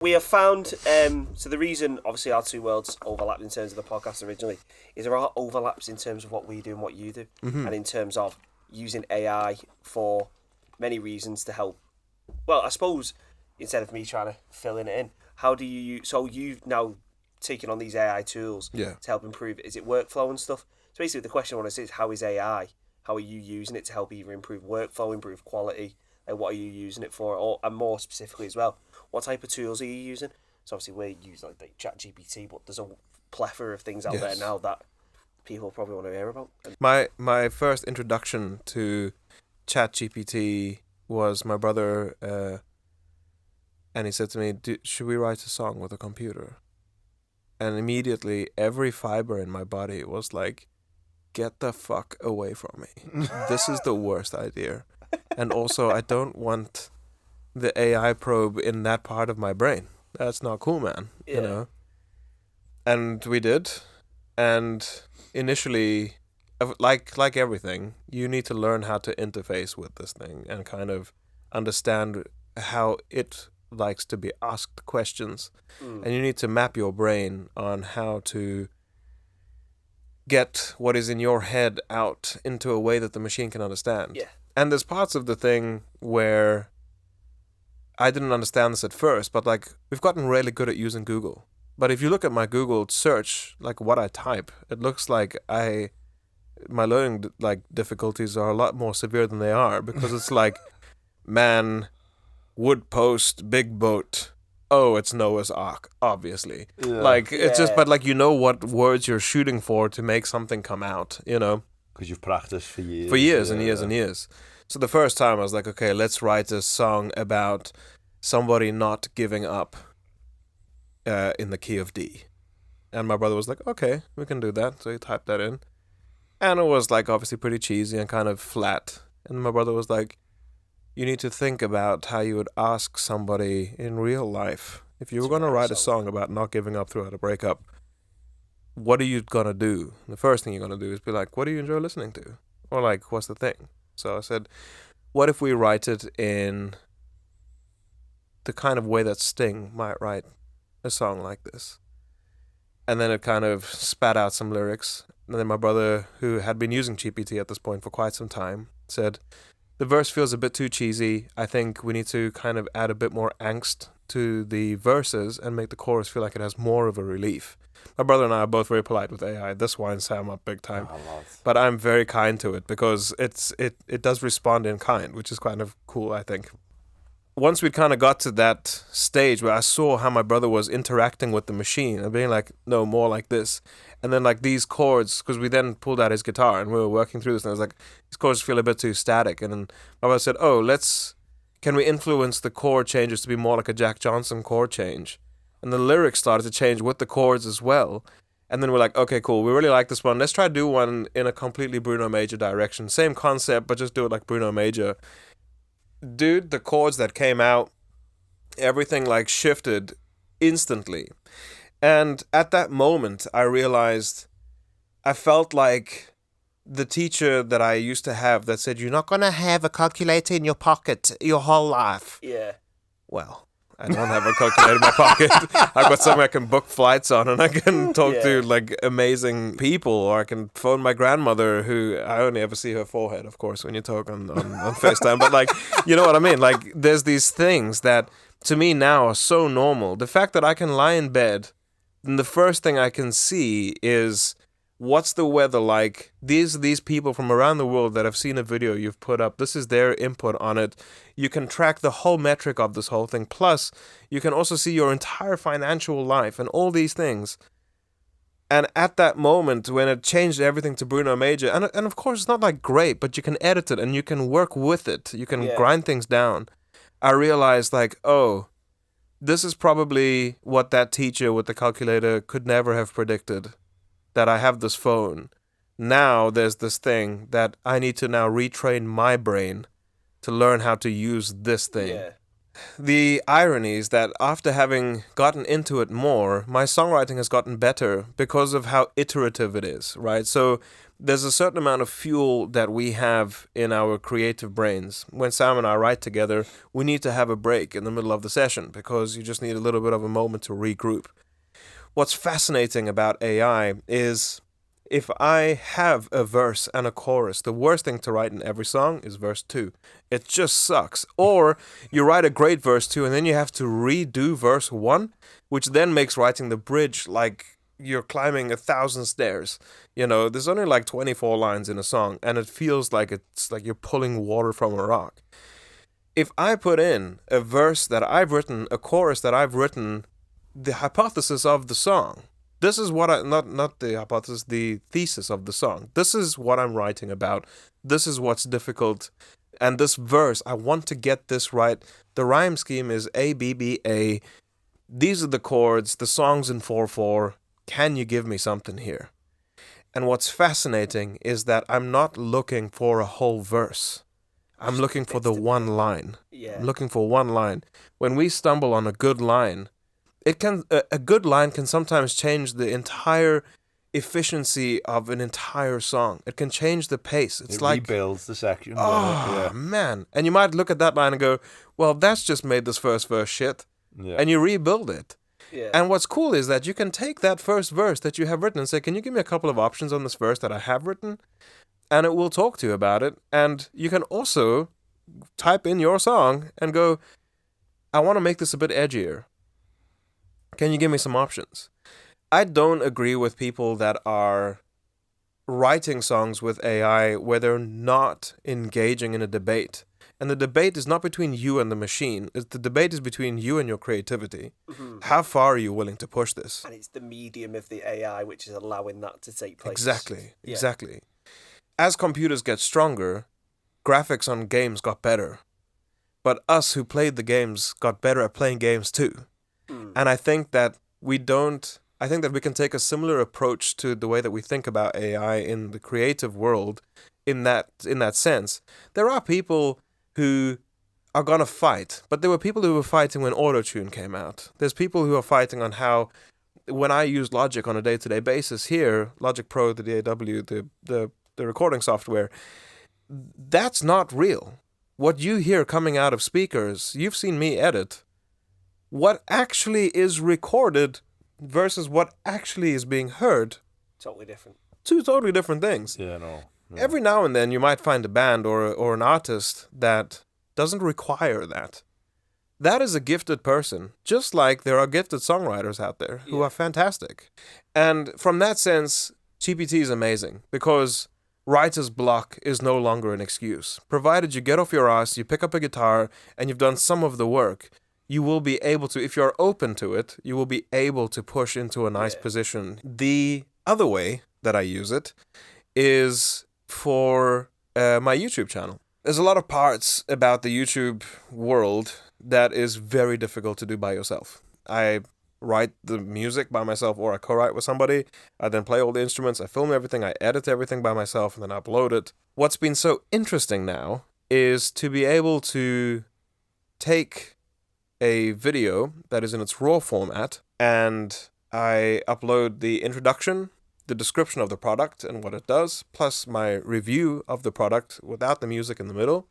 We have found, so the reason, obviously, our two worlds overlapped in terms of the podcast originally, is there are overlaps in terms of what we do and what you do, and in terms of using AI for many reasons to help. Well, I suppose, instead of me trying to fill it in, how do you, so you've now taken on these AI tools to help improve, is it workflow and stuff? So basically the question I want to say is, how is AI, how are you using it to help either improve workflow, improve quality, and what are you using it for, or and more specifically as well, what type of tools are you using? So obviously we use like ChatGPT, but there's a plethora of things out there now that people probably want to hear about. My first introduction to ChatGPT was my brother, and he said to me, should we write a song with a computer? And immediately every fiber in my body was like, get the fuck away from me. This is the worst idea. And also, I don't want the AI probe in that part of my brain. That's not cool, man. Yeah. You know? And we did. And initially, like everything, you need to learn how to interface with this thing and kind of understand how it likes to be asked questions. And you need to map your brain on how to get what is in your head out into a way that the machine can understand. Yeah. And there's parts of the thing where I didn't understand this at first, but like we've gotten really good at using Google. But if you look at my Google search, like what I type, it looks like my learning like difficulties are a lot more severe than they are, because it's like man, wood post, big boat. Oh, it's Noah's Ark, obviously. Yeah. Like it's just, but like you know what words you're shooting for to make something come out, you know? Because you've practiced for years. For years and years and years. So the first time I was like, okay, let's write a song about somebody not giving up in the key of D. And my brother was like, okay, we can do that. So he typed that in. And it was like obviously pretty cheesy and kind of flat. And my brother was like, you need to think about how you would ask somebody in real life, if you were going to write a song about not giving up throughout a breakup, what are you going to do? The first thing you're going to do is be like, what do you enjoy listening to? Or like, what's the thing? So I said, what if we write it in the kind of way that Sting might write a song like this? And then it kind of spat out some lyrics. And then my brother, who had been using GPT at this point for quite some time, said, the verse feels a bit too cheesy. I think we need to kind of add a bit more angst to the verses and make the chorus feel like it has more of a relief. My brother and I are both very polite with AI. This winds Sam up big time. But I'm very kind to it because it does respond in kind, which is kind of cool, I think. Once we kind of got to that stage where I saw how my brother was interacting with the machine and being like, no, more like this. And then like these chords, because we then pulled out his guitar and we were working through this, and I was like, these chords feel a bit too static. And then my brother said, oh, can we influence the chord changes to be more like a Jack Johnson chord change? And the lyrics started to change with the chords as well. And then we're like, okay, cool, we really like this one. Let's try to do one in a completely Bruno Major direction. Same concept, but just do it like Bruno Major. Dude, the chords that came out, everything like shifted instantly. And at that moment, I realized I felt like the teacher that I used to have that said, you're not going to have a calculator in your pocket your whole life. Yeah. Well, I don't have a calculator in my pocket. I've got something I can book flights on, and I can talk to like amazing people, or I can phone my grandmother, who I only ever see her forehead, of course, when you talk on FaceTime. But like, you know what I mean? Like, there's these things that to me now are so normal. The fact that I can lie in bed, and the first thing I can see is, what's the weather like? These people from around the world that have seen a video you've put up, this is their input on it. You can track the whole metric of this whole thing. Plus, you can also see your entire financial life and all these things. And at that moment, when it changed everything to Bruno Major, and of course it's not like great, but you can edit it and you can work with it. You can grind things down. I realized like, oh, this is probably what that teacher with the calculator could never have predicted. That I have this phone. Now there's this thing that I need to now retrain my brain to learn how to use this thing. Yeah. the irony is that after having gotten into it more, my songwriting has gotten better because of how iterative it is, right? So there's a certain amount of fuel that we have in our creative brains. When Sam and I write together, we need to have a break in the middle of the session because you just need a little bit of a moment to regroup. What's fascinating about AI is if I have a verse and a chorus, the worst thing to write in every song is verse 2. It just sucks. Or you write a great verse 2 and then you have to redo verse 1, which then makes writing the bridge like you're climbing 1,000 stairs. You know, there's only like 24 lines in a song and it feels like it's like you're pulling water from a rock. If I put in a verse that I've written, a chorus that I've written, the hypothesis of the song, this is what not the hypothesis, the thesis of the song. This is what I'm writing about. This is what's difficult. And this verse, I want to get this right. The rhyme scheme is A, B, B, A. These are the chords. The song's in 4/4. Can you give me something here? And what's fascinating is that I'm not looking for a whole verse. I'm looking for the one line. Yeah. I'm looking for one line. When we stumble on a good line, a good line can sometimes change the entire efficiency of an entire song. It can change the pace. It rebuilds the section. Man. And you might look at that line and go, well, that's just made this first verse shit. Yeah. And you rebuild it. Yeah. And what's cool is that you can take that first verse that you have written and say, can you give me a couple of options on this verse that I have written? And it will talk to you about it. And you can also type in your song and go, I want to make this a bit edgier. Can you give me some options? I don't agree with people that are writing songs with AI where they're not engaging in a debate. And the debate is not between you and the machine. The debate is between you and your creativity. Mm-hmm. How far are you willing to push this? And it's the medium of the AI which is allowing that to take place. Exactly. As computers get stronger, graphics on games got better. But us who played the games got better at playing games too. And I think that we can take a similar approach to the way that we think about AI in the creative world in that sense. There are people who are going to fight, but there were people who were fighting when Autotune came out. There's people who are fighting on how, when I use Logic on a day-to-day basis here, Logic Pro, the DAW, the recording software, that's not real. What you hear coming out of speakers, you've seen me edit. What actually is recorded versus what actually is being heard. Totally different. Two totally different things. Yeah, no. Every now and then you might find a band or an artist that doesn't require that. That is a gifted person, just like there are gifted songwriters out there who are fantastic. And from that sense, GPT is amazing because writer's block is no longer an excuse. Provided you get off your ass, you pick up a guitar, and you've done some of the work, you will be able to, if you're open to it, you will be able to push into a nice position. The other way that I use it is for my YouTube channel. There's a lot of parts about the YouTube world that is very difficult to do by yourself. I write the music by myself or I co-write with somebody. I then play all the instruments, I film everything, I edit everything by myself, and then upload it. What's been so interesting now is to be able to take a video that is in its raw format and I upload the introduction, the description of the product and what it does, plus my review of the product without the music in the middle,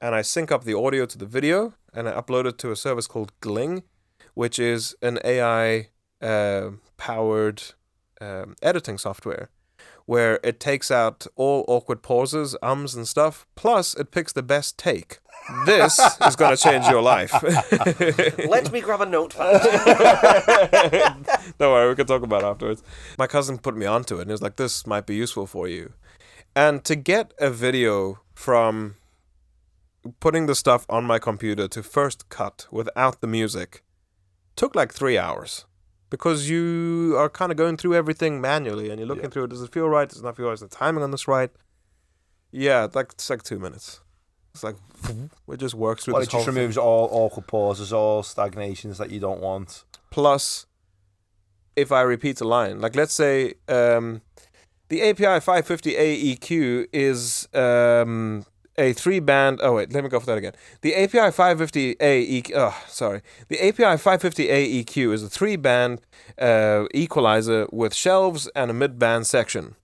and I sync up the audio to the video and I upload it to a service called Gling, which is an AI powered editing software where it takes out all awkward pauses, ums and stuff, plus it picks the best take. This is going to change your life. Let me grab a notepad. Don't worry, we can talk about it afterwards. My cousin put me onto it and he was like, this might be useful for you. And to get a video from putting the stuff on my computer to first cut without the music took like 3 hours. Because you are kind of going through everything manually and you're looking through it. Does it feel right? Does it not feel right? Is the timing on this right? Yeah, it's like 2 minutes. It's like, it just works through this whole thing. It just removes all awkward pauses, all stagnations that you don't want. Plus, if I repeat a line, like let's say the API 550 AEQ is a 3-band. Oh wait, let me go for that again. The API 550A EQ. The API 550A EQ is a 3-band equalizer with shelves and a mid-band section.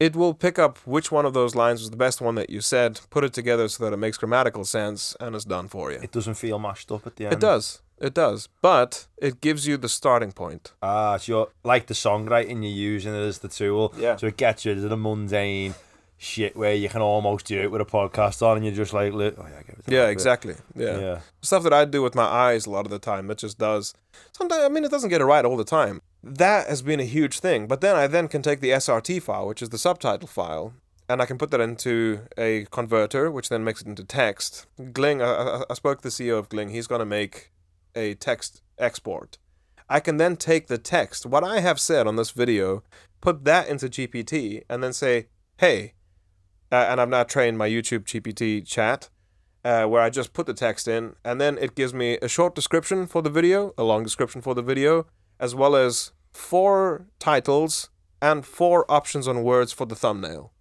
It will pick up which one of those lines was the best one that you said, put it together so that it makes grammatical sense, and it's done for you. It doesn't feel mashed up at the end. It does, but it gives you the starting point. So you're, like the songwriting, you're using it as the tool. Yeah. So it gets rid of the mundane shit where you can almost do it with a podcast on and you're just like, Yeah, exactly. Yeah. Stuff that I do with my eyes a lot of the time, it just does. Sometimes, I mean, it doesn't get it right all the time. That has been a huge thing. But then I can take the SRT file, which is the subtitle file, and I can put that into a converter, which then makes it into text. Gling, I spoke to the CEO of Gling. He's going to make a text export. I can then take the text, what I have said on this video, put that into GPT, and then say, hey, and I've now trained my YouTube GPT chat, where I just put the text in, and then it gives me a short description for the video, a long description for the video, as well as 4 titles and 4 options on words for the thumbnail.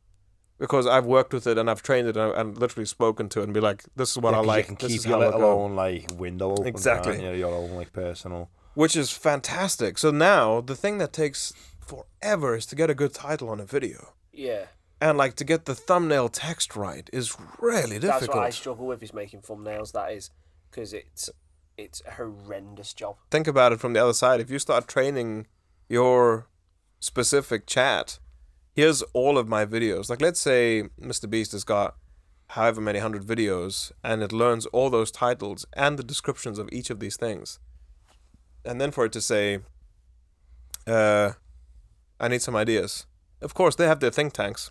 Because I've worked with it and I've trained it and literally spoken to it and be like, this is what I like. You can this keep is your how little go. own like window open. Exactly. Your own like personal. Which is fantastic. So now the thing that takes forever is to get a good title on a video. Yeah. And like to get the thumbnail text right is really difficult. That's what I struggle with, is making thumbnails. That is, because it's a horrendous job. Think about it from the other side. If you start training your specific chat, here's all of my videos. Like, let's say Mr. Beast has got however many 100 videos, and it learns all those titles and the descriptions of each of these things. And then for it to say, I need some ideas. Of course, they have their think tanks.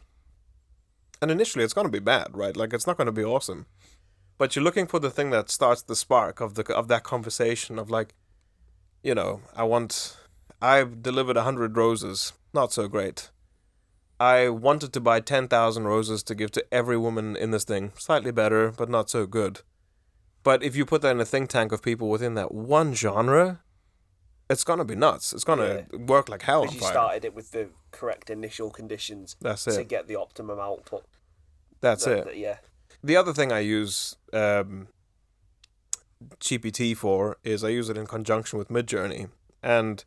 And initially, it's going to be bad, right? Like, it's not going to be awesome. But you're looking for the thing that starts the spark of that conversation of like, you know, I've delivered 100 roses. Not so great. I wanted to buy 10,000 roses to give to every woman in this thing. Slightly better, but not so good. But if you put that in a think tank of people within that one genre, it's going to be nuts. It's going to work like hell on Because fire. you started it with the correct initial conditions. That's to it. get the optimum output. That's it. Yeah. The other thing I use GPT for is I use it in conjunction with Midjourney. And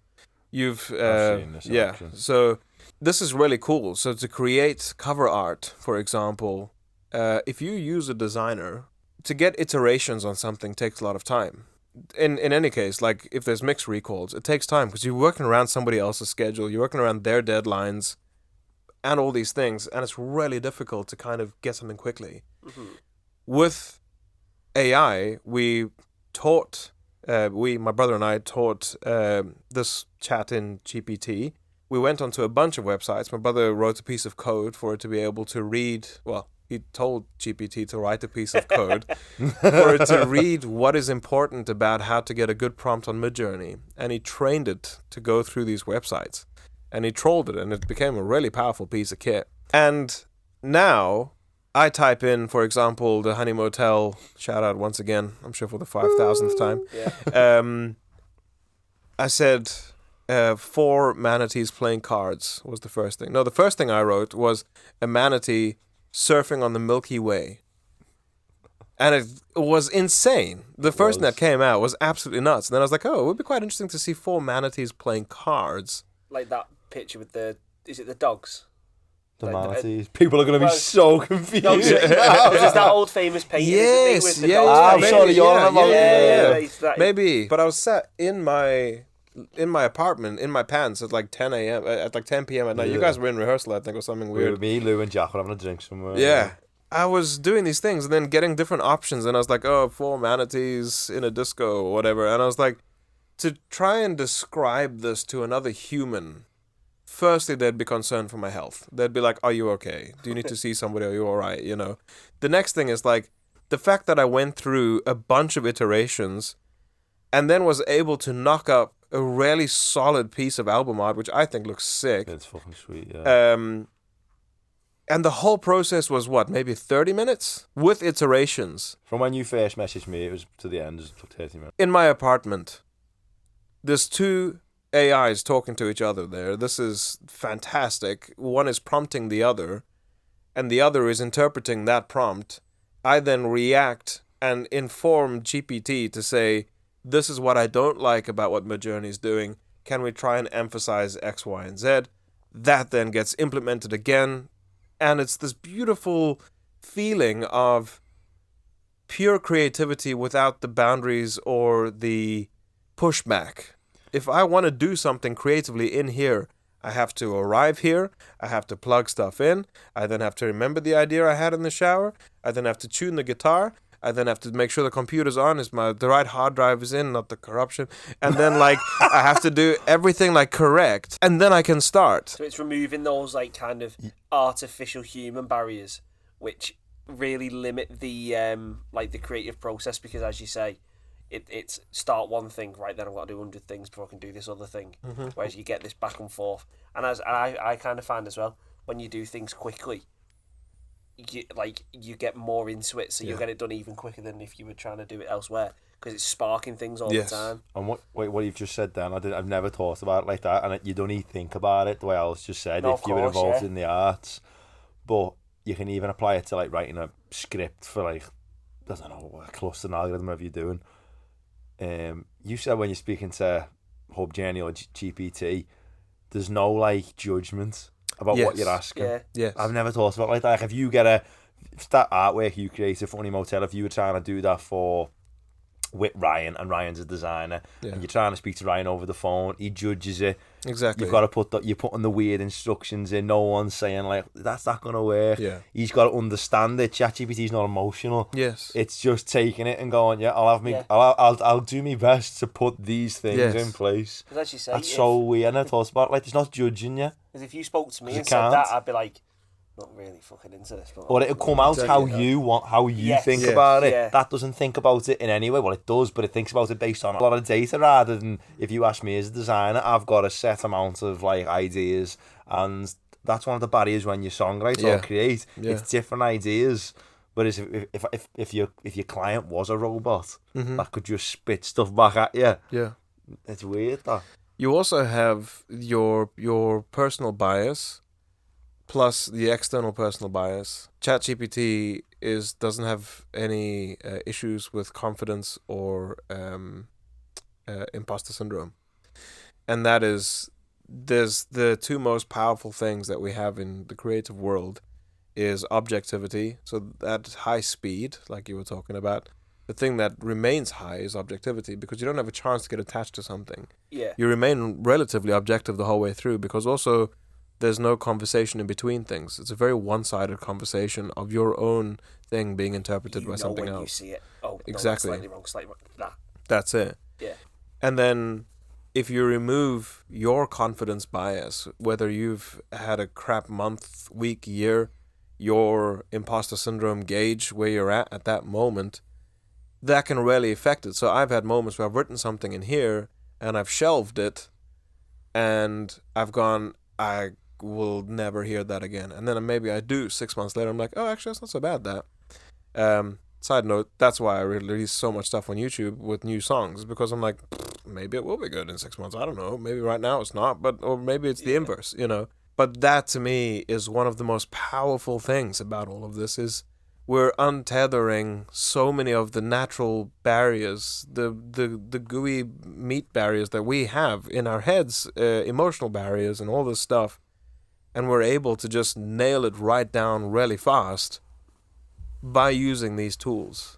you've... I've seen this yeah, option. so this is really cool. So to create cover art, for example, if you use a designer, to get iterations on something takes a lot of time. In any case, like if there's mix recalls, it takes time because you're working around somebody else's schedule, you're working around their deadlines and all these things, and it's really difficult to kind of get something quickly. Mm-hmm. With AI, my brother and I taught this chat in GPT. We went onto a bunch of websites. My brother wrote a piece of code for it to be able to read, well, he told GPT to write a piece of code for it to read what is important about how to get a good prompt on Midjourney. And he trained it to go through these websites. And he trolled it, and it became a really powerful piece of kit. And now I type in, for example, the Honey Motel, shout out once again, I'm sure for the 5,000th time. Yeah. I said 4 manatees playing cards was the first thing. No, the first thing I wrote was a manatee surfing on the Milky Way. And it was insane. The first thing that came out was absolutely nuts. And then I was like, oh, it would be quite interesting to see 4 manatees playing cards. Like that picture with is it the dogs? The Like, manatees. People are going to be so confused. No, there's that old famous painting, Yes, isn't it, with the yeah, dogs? I'm sorry, you're on about Yeah. Maybe. But I was sat in my apartment, in my pants at like 10 a.m., at like 10 p.m. at night. You guys were in rehearsal, I think, or something weird. Me, Lou, and Jack were having a drink somewhere. Yeah. I was doing these things and then getting different options, and I was like, oh, 4 manatees in a disco or whatever. And I was like, to try and describe this to another human, firstly, they'd be concerned for my health. They'd be like, are you okay? Do you need to see somebody? Are you all right? You know? The next thing is like, the fact that I went through a bunch of iterations and then was able to knock up a really solid piece of album art, which I think looks sick. It's fucking sweet, yeah. And the whole process was what, maybe 30 minutes? With iterations. From when you first messaged me, it was to the end, it took 30 minutes. In my apartment, there's 2 AIs talking to each other there. This is fantastic. One is prompting the other. and the other is interpreting that prompt, I then react and inform GPT to say, this is what I don't like about what Midjourney is doing. Can we try and emphasize X, Y, and Z? That then gets implemented again. And it's this beautiful feeling of pure creativity without the boundaries or the pushback. If I want to do something creatively in here, I have to arrive here, I have to plug stuff in, I then have to remember the idea I had in the shower, I then have to tune the guitar, I then have to make sure the computer's on, the right hard drive is in, not the corruption, and then like I have to do everything like correct, and then I can start. So it's removing those like kind of artificial human barriers, which really limit the like the creative process, because as you say, it's start one thing, right, then I've got to do 100 things before I can do this other thing. Mm-hmm. Whereas you get this back and forth. And as I kind of find as well, when you do things quickly, you get more into it, so you'll get it done even quicker than if you were trying to do it elsewhere, because it's sparking things all the time. And what you've just said then, I've never thought about it like that, and you don't even think about it the way Alice just said, if you were involved in the arts. But you can even apply it to like writing a script for like, I don't know, a cluster algorithm, whatever you're doing. You said when you're speaking to Hub Journey or GPT, there's no like judgment about what you're asking. Yeah. Yes. I've never thought about it like that. Like if you get that artwork you created for Funny Motel, if you were trying to do that with Ryan, and Ryan's a designer, and you're trying to speak to Ryan over the phone, he judges it. Exactly. You've got to you're putting the weird instructions in. No one's saying like that's not gonna work. Yeah. He's got to understand it. ChatGPT's not emotional. Yes. It's just taking it and going, I'll do my best to put these things in place. Because as you say, that's so weird. I thought about like it's not judging you. Because if you spoke to me and said that, I'd be like, not really fucking into this. Or it'll come out how you think about it. Yeah. That doesn't think about it in any way. Well, it does, but it thinks about it based on a lot of data, rather than if you ask me as a designer, I've got a set amount of like ideas, and that's one of the barriers when you songwrite or create. It's different ideas. Whereas if your client was a robot, that could just spit stuff back at you. Yeah, it's weird that. You also have your personal bias, plus the external personal bias. ChatGPT doesn't have any issues with confidence or imposter syndrome, and there's the two most powerful things that we have in the creative world is objectivity. So at high speed, like you were talking about, the thing that remains high is objectivity, because you don't have a chance to get attached to something. Yeah, you remain relatively objective the whole way through, because also there's no conversation in between things. It's a very one-sided conversation of your own thing being interpreted by something else. You see it. Oh, exactly. No, slightly wrong. That. That's it. Yeah. And then if you remove your confidence bias, whether you've had a crap month, week, year, your imposter syndrome gauge where you're at that moment, that can really affect it. So I've had moments where I've written something in here and I've shelved it, and I've gone, I will never hear that again. And then maybe I do 6 months later, I'm like, oh, actually, that's not so bad, that. Side note, that's why I release so much stuff on YouTube with new songs, because I'm like, maybe it will be good in 6 months. I don't know. Maybe right now it's not, or maybe it's the inverse, you know. But that to me is one of the most powerful things about all of this, is we're untethering so many of the natural barriers, the gooey meat barriers that we have in our heads, emotional barriers and all this stuff, and we're able to just nail it right down really fast by using these tools.